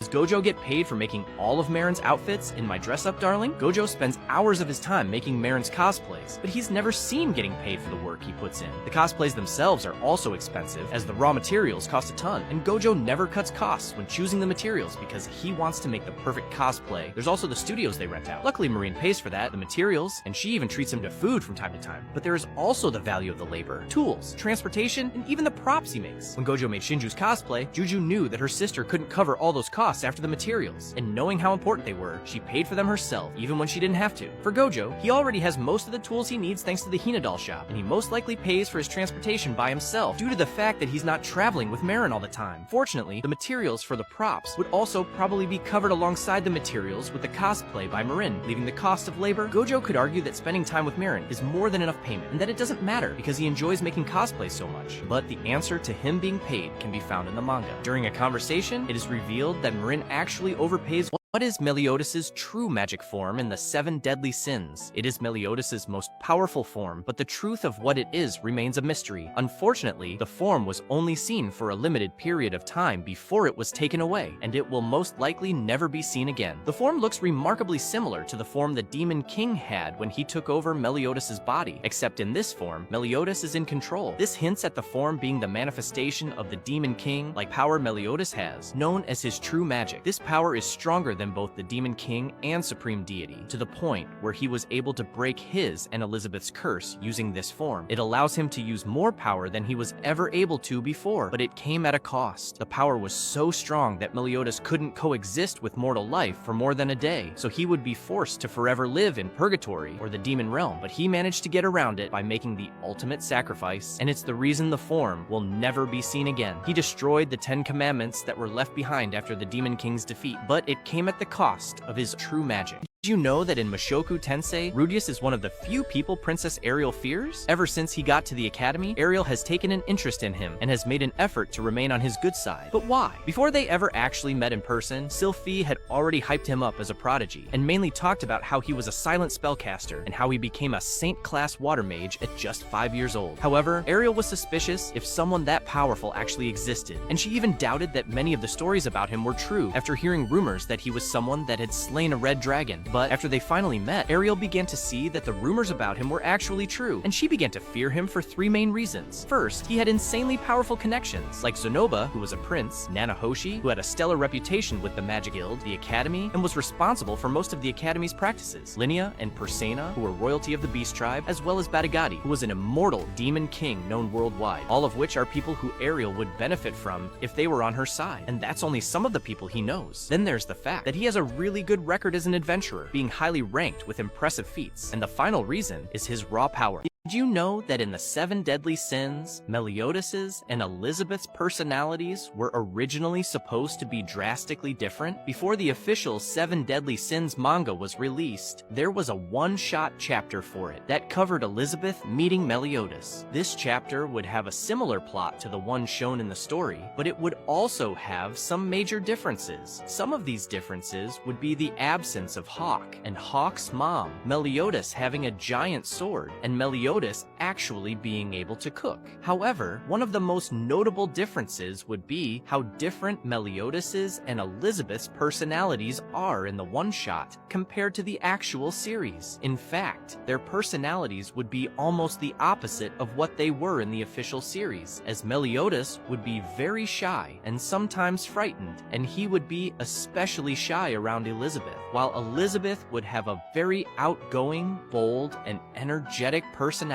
Does Gojo get paid for making all of Marin's outfits in My Dress Up Darling? Gojo spends hours of his time making Marin's cosplays, but he's never seen getting paid for the work he puts in. The cosplays themselves are also expensive, as the raw materials cost a ton, and Gojo never cuts costs when choosing the materials because he wants to make the perfect cosplay. There's also the studios they rent out. Luckily, Marine pays for that, the materials, and she even treats him to food from time to time. But there is also the value of the labor, tools, transportation, and even the props he makes. When Gojo made Shinju's cosplay, Juju knew that her sister couldn't cover all those costs after the materials, and knowing how important they were, she paid for them herself, even when she didn't have to. For Gojo, he already has most of the tools he needs thanks to the Hina doll shop, and he most likely pays for his transportation by himself due to the fact that he's not traveling with Marin all the time. Fortunately, the materials for the props would also probably be covered alongside the materials with the cosplay by Marin, leaving the cost of labor. Gojo could argue that spending time with Marin is more than enough payment, and that it doesn't matter because he enjoys making cosplays so much. But the answer to him being paid can be found in the manga. During a conversation, it is revealed that Marin actually overpays. What is Meliodas' true magic form in the 7 Deadly Sins? It is Meliodas' most powerful form, but the truth of what it is remains a mystery. Unfortunately, the form was only seen for a limited period of time before it was taken away, and it will most likely never be seen again. The form looks remarkably similar to the form the Demon King had when he took over Meliodas' body, except in this form, Meliodas is in control. This hints at the form being the manifestation of the Demon King, like power Meliodas has, known as his true magic. This power is stronger than both the Demon King and Supreme Deity, to the point where he was able to break his and Elizabeth's curse using this form. It allows him to use more power than he was ever able to before, but it came at a cost. The power was so strong that Meliodas couldn't coexist with mortal life for more than a day, so he would be forced to forever live in Purgatory or the Demon Realm, but he managed to get around it by making the ultimate sacrifice, and it's the reason the form will never be seen again. He destroyed the 10 commandments that were left behind after the Demon King's defeat, but it came at the cost of his true magic. Did you know that in Mushoku Tensei, Rudeus is one of the few people Princess Ariel fears? Ever since he got to the academy, Ariel has taken an interest in him and has made an effort to remain on his good side. But why? Before they ever actually met in person, Sylphie had already hyped him up as a prodigy, and mainly talked about how he was a silent spellcaster and how he became a saint-class water mage at just 5 years old. However, Ariel was suspicious if someone that powerful actually existed, and she even doubted that many of the stories about him were true after hearing rumors that he was someone that had slain a red dragon. But after they finally met, Ariel began to see that the rumors about him were actually true, and she began to fear him for 3 main reasons. First, he had insanely powerful connections, like Zonoba, who was a prince, Nanahoshi, who had a stellar reputation with the Magic Guild, the Academy, and was responsible for most of the Academy's practices, Linnea and Persena, who were royalty of the Beast Tribe, as well as Batagati, who was an immortal demon king known worldwide, all of which are people who Ariel would benefit from if they were on her side, and that's only some of the people he knows. Then there's the fact that he has a really good record as an adventurer, being highly ranked with impressive feats. And the final reason is his raw power. Did you know that in the 7 Deadly Sins, Meliodas' and Elizabeth's personalities were originally supposed to be drastically different? Before the official 7 Deadly Sins manga was released, there was a one-shot chapter for it that covered Elizabeth meeting Meliodas. This chapter would have a similar plot to the one shown in the story, but it would also have some major differences. Some of these differences would be the absence of Hawk and Hawk's mom, Meliodas having a giant sword, and Meliodas actually being able to cook. However, one of the most notable differences would be how different Meliodas' and Elizabeth's personalities are in the one-shot compared to the actual series. In fact, their personalities would be almost the opposite of what they were in the official series, as Meliodas would be very shy and sometimes frightened, and he would be especially shy around Elizabeth, while Elizabeth would have a very outgoing, bold, and energetic personality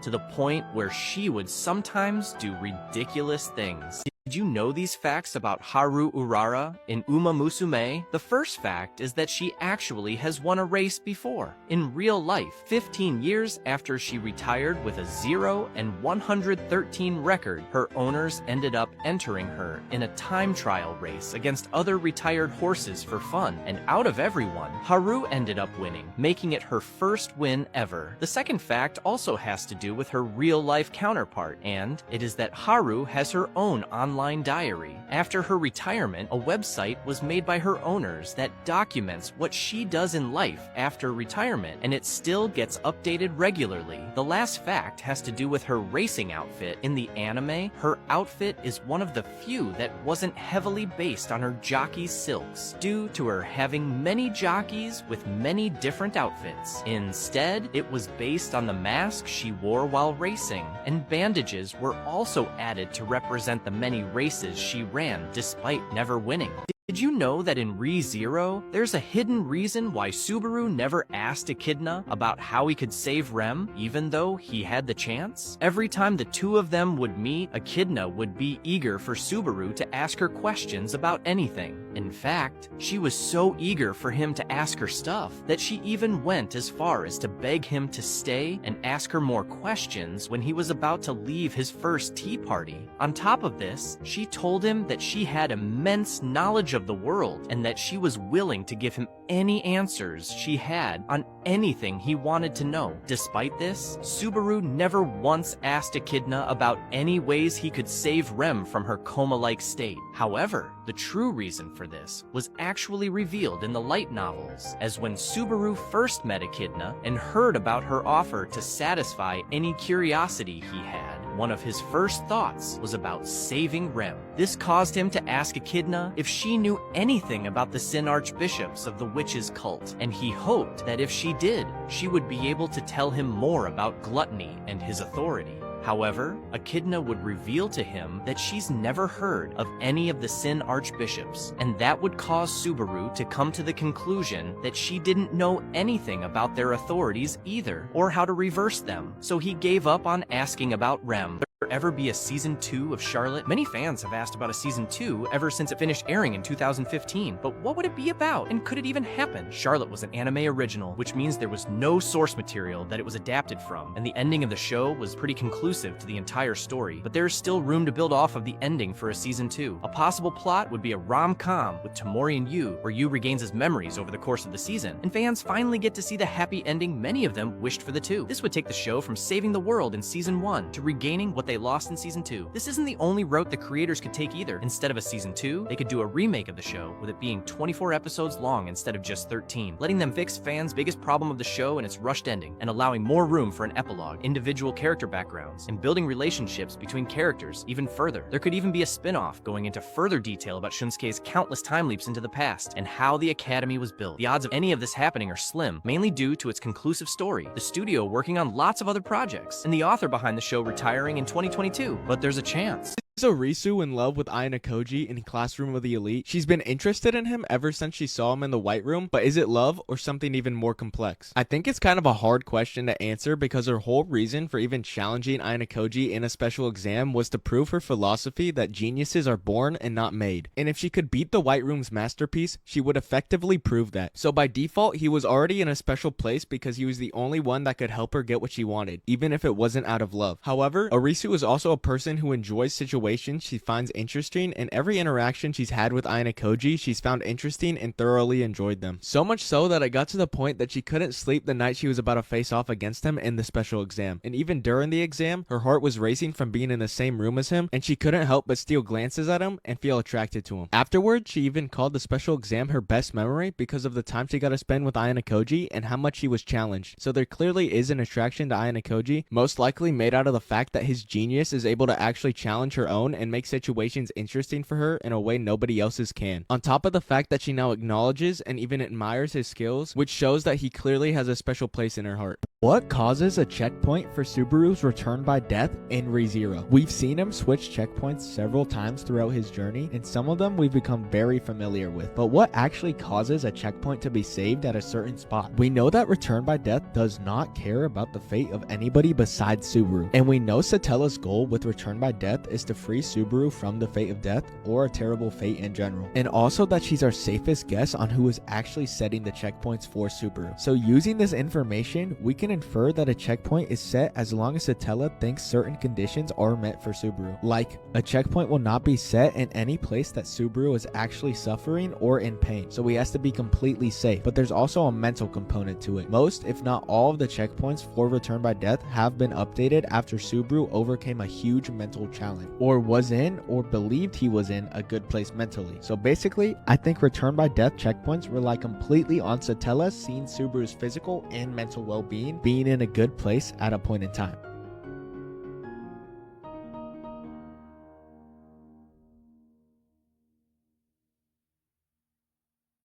to the point where she would sometimes do ridiculous things. Did you know these facts about Haru Urara in Uma Musume? The first fact is that she actually has won a race before. In real life, 15 years after she retired with a 0 and 113 record, her owners ended up entering her in a time trial race against other retired horses for fun, and out of everyone, Haru ended up winning, making it her first win ever. The second fact also has to do with her real-life counterpart, and it is that Haru has her own online online diary. After her retirement, a website was made by her owners that documents what she does in life after retirement, and it still gets updated regularly. The last fact has to do with her racing outfit. In the anime, her outfit is one of the few that wasn't heavily based on her jockey's silks, due to her having many jockeys with many different outfits. Instead, it was based on the mask she wore while racing, and bandages were also added to represent the many races she ran despite never winning. Did you know that in Re:Zero, there's a hidden reason why Subaru never asked Echidna about how he could save Rem, even though he had the chance? Every time the two of them would meet, Echidna would be eager for Subaru to ask her questions about anything. In fact, she was so eager for him to ask her stuff that she even went as far as to beg him to stay and ask her more questions when he was about to leave his first tea party. On top of this, she told him that she had immense knowledge of the world and that she was willing to give him any answers she had on anything he wanted to know. Despite this, Subaru never once asked Echidna about any ways he could save Rem from her coma-like state. However, the true reason for this was actually revealed in the light novels, as when Subaru first met Echidna and heard about her offer to satisfy any curiosity he had, one of his first thoughts was about saving Rem. This caused him to ask Echidna if she knew anything about the Sin Archbishops of the Witches cult, and he hoped that if she did, she would be able to tell him more about Gluttony and his authority. However, Echidna would reveal to him that she's never heard of any of the Sin Archbishops, and that would cause Subaru to come to the conclusion that she didn't know anything about their authorities either, or how to reverse them, so he gave up on asking about Rem. Will there ever be a season 2 of Charlotte? Many fans have asked about a season 2 ever since it finished airing in 2015, but what would it be about, and could it even happen? Charlotte was an anime original, which means there was no source material that it was adapted from, and the ending of the show was pretty conclusive to the entire story, but there's still room to build off of the ending for a season 2. A possible plot would be a rom-com with Tamori and Yu, where Yu regains his memories over the course of the season, and fans finally get to see the happy ending many of them wished for the 2. This would take the show from saving the world in season 1 to regaining what they lost in season 2. This isn't the only route the creators could take either. Instead of a season 2, they could do a remake of the show, with it being 24 episodes long instead of just 13, letting them fix fans' biggest problem of the show and its rushed ending, and allowing more room for an epilogue, individual character backgrounds, and building relationships between characters even further. There could even be a spin-off going into further detail about Shunsuke's countless time leaps into the past, and how the academy was built. The odds of any of this happening are slim, mainly due to its conclusive story, the studio working on lots of other projects, and the author behind the show retiring in 2022. But there's a chance. Is Arisu in love with Ayana Koji in Classroom of the Elite? She's been interested in him ever since she saw him in the White Room, but is it love or something even more complex? I think it's kind of a hard question to answer because her whole reason for even challenging Ayana Koji in a special exam was to prove her philosophy that geniuses are born and not made. And if she could beat the White Room's masterpiece, she would effectively prove that. So by default, he was already in a special place because he was the only one that could help her get what she wanted, even if it wasn't out of love. However, Arisu is also a person who enjoys situations she finds interesting, and every interaction she's had with Ayana Koji she's found interesting and thoroughly enjoyed them. So much so that it got to the point that she couldn't sleep the night she was about to face off against him in the special exam. And even during the exam, her heart was racing from being in the same room as him, and she couldn't help but steal glances at him and feel attracted to him. Afterwards, she even called the special exam her best memory because of the time she got to spend with Ayana Koji and how much she was challenged. So there clearly is an attraction to Ayana Koji, most likely made out of the fact that his genius is able to actually challenge her own and make situations interesting for her in a way nobody else's can. On top of the fact that she now acknowledges and even admires his skills, which shows that he clearly has a special place in her heart. What causes a checkpoint for Subaru's return by death in Re:Zero? We've seen him switch checkpoints several times throughout his journey, and some of them we've become very familiar with. But what actually causes a checkpoint to be saved at a certain spot? We know that return by death does not care about the fate of anybody besides Subaru, and we know Satella's goal with return by death is to free Subaru from the fate of death or a terrible fate in general, and also that she's our safest guess on who is actually setting the checkpoints for Subaru. So using this information, we can can infer that a checkpoint is set as long as Satella thinks certain conditions are met for Subaru. Like, a checkpoint will not be set in any place that Subaru is actually suffering or in pain, so he has to be completely safe. But there's also a mental component to it. Most, if not all, of the checkpoints for Return by Death have been updated after Subaru overcame a huge mental challenge, or was in, or believed he was in, a good place mentally. So basically, I think Return by Death checkpoints rely completely on Satella seeing Subaru's physical and mental well-being being in a good place at a point in time.